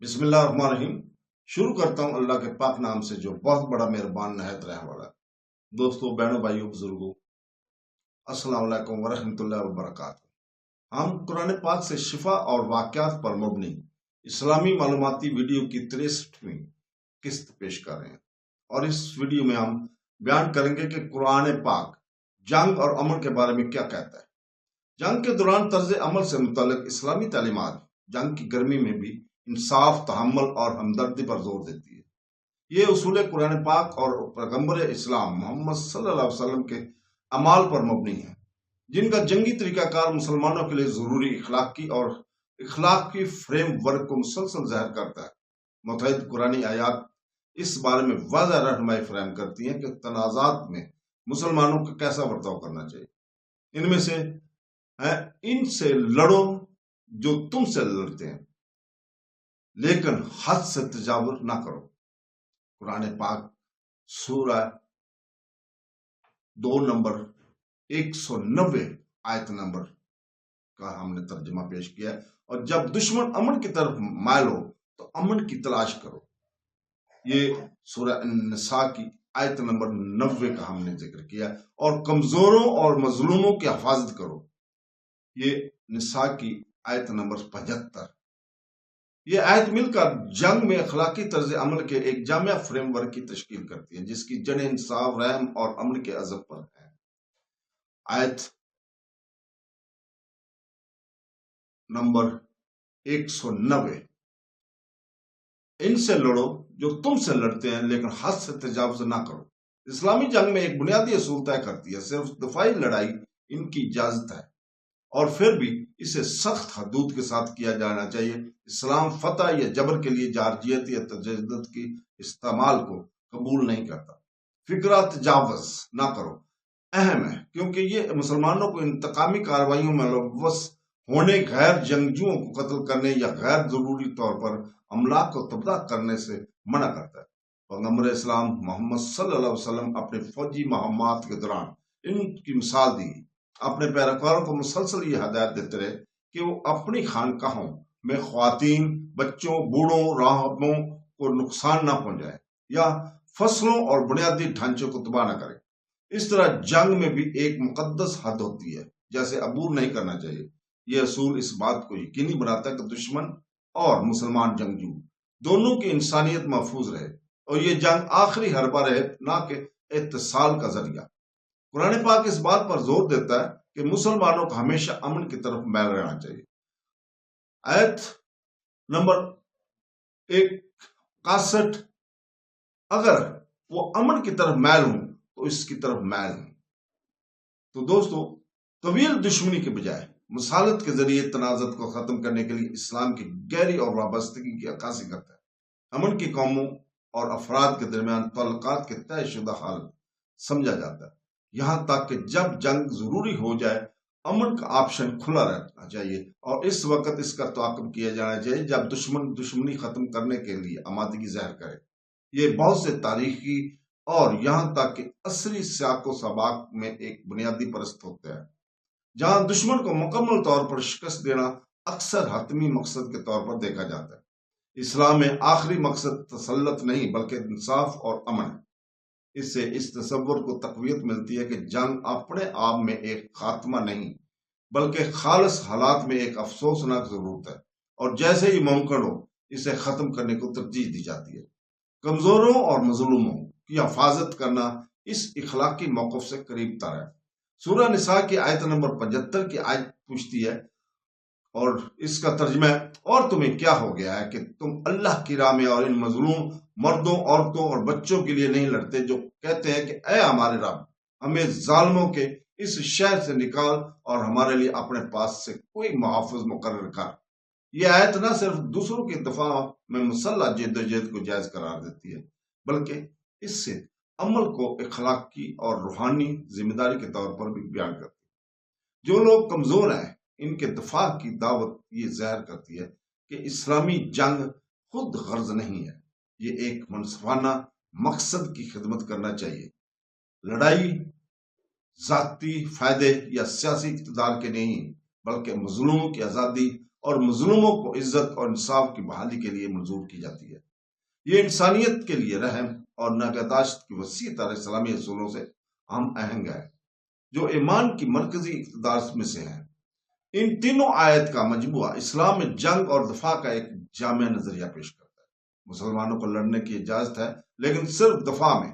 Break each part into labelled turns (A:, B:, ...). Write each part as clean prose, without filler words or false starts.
A: بسم اللہ الرحمن الرحیم۔ شروع کرتا ہوں اللہ کے پاک نام سے جو بہت بڑا مہربان نہایت رحم والا ہے۔ دوستوں، بہنوں، بھائیوں، بزرگوں، السلام علیکم ورحمۃ اللہ وبرکاتہ۔ ہم قرآن پاک سے شفا اور واقعات پر مبنی اسلامی معلوماتی ویڈیو کی 63ویں قسط پیش کر رہے ہیں، اور اس ویڈیو میں ہم بیان کریں گے کہ قرآن پاک جنگ اور امن کے بارے میں کیا کہتا ہے۔ جنگ کے دوران طرز عمل سے متعلق اسلامی تعلیمات جنگ کی گرمی میں بھی انصاف، تحمل اور ہمدردی پر زور دیتی ہے۔ یہ اصول قرآن پاک اور پیغمبر اسلام محمد صلی اللہ علیہ وسلم کے اعمال پر مبنی ہیں، جن کا جنگی طریقہ کار مسلمانوں کے لیے ضروری اخلاقی فریم ورک کو مسلسل ظاہر کرتا ہے۔ متعدد قرآنی آیات اس بارے میں واضح رہنمائی فراہم کرتی ہیں کہ تنازعات میں مسلمانوں کو کیسا برتاؤ کرنا چاہیے۔ ان میں سے ان سے لڑو جو تم سے لڑتے ہیں، لیکن حد سے تجاوز نہ کرو۔ قرآن پاک سورہ 2 نمبر 190 آیت نمبر کا ہم نے ترجمہ پیش کیا ہے۔ اور جب دشمن امن کی طرف مائل ہو تو امن کی تلاش کرو۔ یہ سورہ النساء کی آیت نمبر 90 کا ہم نے ذکر کیا۔ اور کمزوروں اور مظلوموں کی حفاظت کرو، یہ نساء کی آیت نمبر 75۔ یہ آیت مل کر جنگ میں اخلاقی طرز عمل کے ایک جامع فریم ورک کی تشکیل کرتی ہے، جس کی جڑیں انصاف، رحم اور امن کے عزم پر ہیں۔ آیت نمبر 190، ان سے لڑو جو تم سے لڑتے ہیں، لیکن حد سے تجاوز نہ کرو۔ اسلامی جنگ میں ایک بنیادی اصول طے کرتی ہے، صرف دفاعی لڑائی ان کی اجازت ہے، اور پھر بھی اسے سخت حدود کے ساتھ کیا جانا چاہیے۔ اسلام فتح یا جبر کے لیے جارحیت یا تشدد کی استعمال کو قبول نہیں کرتا۔ فکرہ تجاوز نہ کرو اہم ہے، کیونکہ یہ مسلمانوں کو انتقامی کارروائیوں میں ملوث ہونے، غیر جنگجوؤں کو قتل کرنے یا غیر ضروری طور پر املاک کو تباہ کرنے سے منع کرتا ہے۔ پیغمبر اسلام محمد صلی اللہ علیہ وسلم اپنے فوجی مہمات کے دوران ان کی مثال دی، اپنے پیروکاروں کو مسلسل یہ ہدایت دیتے رہے کہ وہ اپنی خانقاہوں میں خواتین، بچوں، بوڑھوں، راہبوں کو نقصان نہ پہنچائے یا فصلوں اور بنیادی ڈھانچوں کو تباہ نہ کرے۔ اس طرح جنگ میں بھی ایک مقدس حد ہوتی ہے جیسے عبور نہیں کرنا چاہیے۔ یہ اصول اس بات کو یقینی بناتا ہے کہ دشمن اور مسلمان جنگجو دونوں کی انسانیت محفوظ رہے، اور یہ جنگ آخری حربہ رہے، نہ کہ اتصال کا ذریعہ۔ قرآن پاک اس بات پر زور دیتا ہے کہ مسلمانوں کو ہمیشہ امن کی طرف میل رہنا چاہیے۔ آیت نمبر 61، اگر وہ امن کی طرف میل ہوں تو اس کی طرف میل ہوں۔ تو دوستو، طویل دشمنی کے بجائے مصالحت کے ذریعے تنازعات کو ختم کرنے کے لیے اسلام کی گہری اور وابستگی کی عکاسی کرتا ہے۔ امن کی قوموں اور افراد کے درمیان تعلقات کے طے شدہ حالت سمجھا جاتا ہے، یہاں تک کہ جب جنگ ضروری ہو جائے امن کا آپشن کھلا رہنا چاہیے، اور اس وقت اس کا تعاقب کیا جانا چاہیے جب دشمنی ختم کرنے کے لیے آمادگی ظاہر کرے۔ یہ بہت سے تاریخی اور یہاں تک کہ عصری سیاق و سباق میں ایک بنیادی پرست ہوتا ہے، جہاں دشمن کو مکمل طور پر شکست دینا اکثر حتمی مقصد کے طور پر دیکھا جاتا ہے۔ اسلام میں آخری مقصد تسلط نہیں بلکہ انصاف اور امن ہے۔ اس سے اس تصور کو تقویت ملتی ہے کہ جنگ اپنے آپ میں ایک خاتمہ نہیں بلکہ خالص حالات میں ایک افسوسناک ضرورت ہے، اور جیسے ہی ممکن ہو اسے ختم کرنے کو ترجیح دی جاتی ہے۔ کمزوروں اور مظلوموں کی حفاظت کرنا اس اخلاقی موقف سے قریب تر ہے۔ سورہ نساء کی آیت نمبر 75 کی آیت پوچھتی ہے، اور اس کا ترجمہ ہے، اور تمہیں کیا ہو گیا ہے کہ تم اللہ کی راہ میں اور ان مظلوم مردوں، عورتوں اور بچوں کے لیے نہیں لڑتے جو کہتے ہیں کہ اے ہمارے رب، ہمیں ظالموں کے اس شہر سے نکال اور ہمارے لیے اپنے پاس سے کوئی محافظ مقرر کر۔ یہ آیت نہ صرف دوسروں کی دفاع میں مسلح جدوجہد کو جائز قرار دیتی ہے، بلکہ اس سے عمل کو اخلاقی اور روحانی ذمہ داری کے طور پر بھی بیان کرتی ہے۔ جو لوگ کمزور ہیں ان کے دفاع کی دعوت یہ ظاہر کرتی ہے کہ اسلامی جنگ خود غرض نہیں ہے، یہ ایک منصفانہ مقصد کی خدمت کرنا چاہیے۔ لڑائی ذاتی فائدے یا سیاسی اقتدار کے نہیں، بلکہ مظلوموں کی آزادی اور مظلوموں کو عزت اور انصاف کی بحالی کے لیے منظور کی جاتی ہے۔ یہ انسانیت کے لیے رحم اور نگہداشت کی وسیع تر اسلامی اصولوں سے ہم آہنگ ہے، جو ایمان کی مرکزی اقتدار میں سے ہیں۔ ان تینوں آیت کا مجموعہ اسلام میں جنگ اور دفاع کا ایک جامع نظریہ پیش کرتا ہے۔ مسلمانوں کو لڑنے کی اجازت ہے، لیکن صرف دفاع میں۔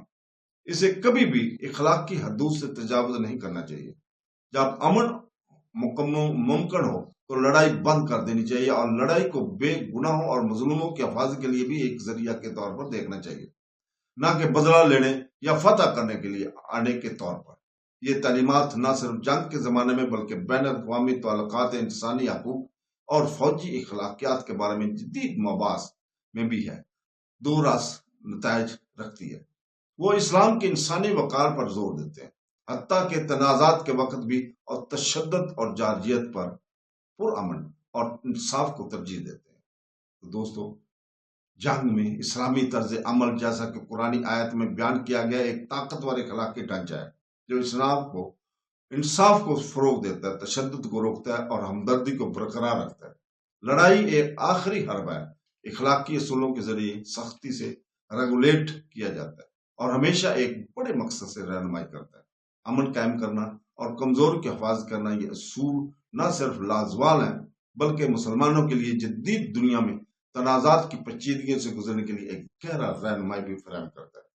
A: اسے کبھی بھی اخلاق کی حدود سے تجاوز نہیں کرنا چاہیے۔ جب امن ممکن ہو تو لڑائی بند کر دینی چاہیے، اور لڑائی کو بے گناہوں اور مظلوموں کی حفاظت کے لیے بھی ایک ذریعہ کے طور پر دیکھنا چاہیے، نہ کہ بدلہ لینے یا فتح کرنے کے لیے آنے کے طور پر۔ یہ تعلیمات نہ صرف جنگ کے زمانے میں بلکہ بین الاقوامی تعلقات، انسانی حقوق اور فوجی اخلاقیات کے بارے میں جدید مباحث میں بھی ہے دو راست نتائج رکھتی ہے۔ وہ اسلام کے انسانی وقار پر زور دیتے ہیں، حتیٰ کہ تنازعات کے وقت بھی، اور تشدد اور جارحیت پر پرامن اور انصاف کو ترجیح دیتے ہیں۔ تو دوستو، جنگ میں اسلامی طرز عمل، جیسا کہ قرآنی آیت میں بیان کیا گیا، ایک طاقتور اخلاقی ڈھانچہ ہے جو اسلام کو انصاف کو فروغ دیتا ہے، تشدد کو روکتا ہے اور ہمدردی کو برقرار رکھتا ہے۔ لڑائی ایک آخری حرب ہے، اخلاقی اصولوں کے ذریعے سختی سے ریگولیٹ کیا جاتا ہے اور ہمیشہ ایک بڑے مقصد سے رہنمائی کرتا ہے۔ امن قائم کرنا اور کمزور کی حفاظت کرنا، یہ اصول نہ صرف لازوال ہیں بلکہ مسلمانوں کے لیے جدید دنیا میں تنازعات کی پیچیدگیوں سے گزرنے کے لیے ایک گہرا رہنمائی بھی فراہم کرتا ہے۔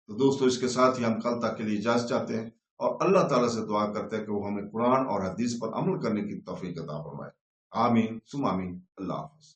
A: تو دوستو، اس کے ساتھ ہی ہم کل تک کے لیے اجازت چاہتے ہیں، اور اللہ تعالیٰ سے دعا کرتے ہیں کہ وہ ہمیں قرآن اور حدیث پر عمل کرنے کی توفیق عطا فرمائے۔ آمین ثم آمین۔ اللہ حافظ۔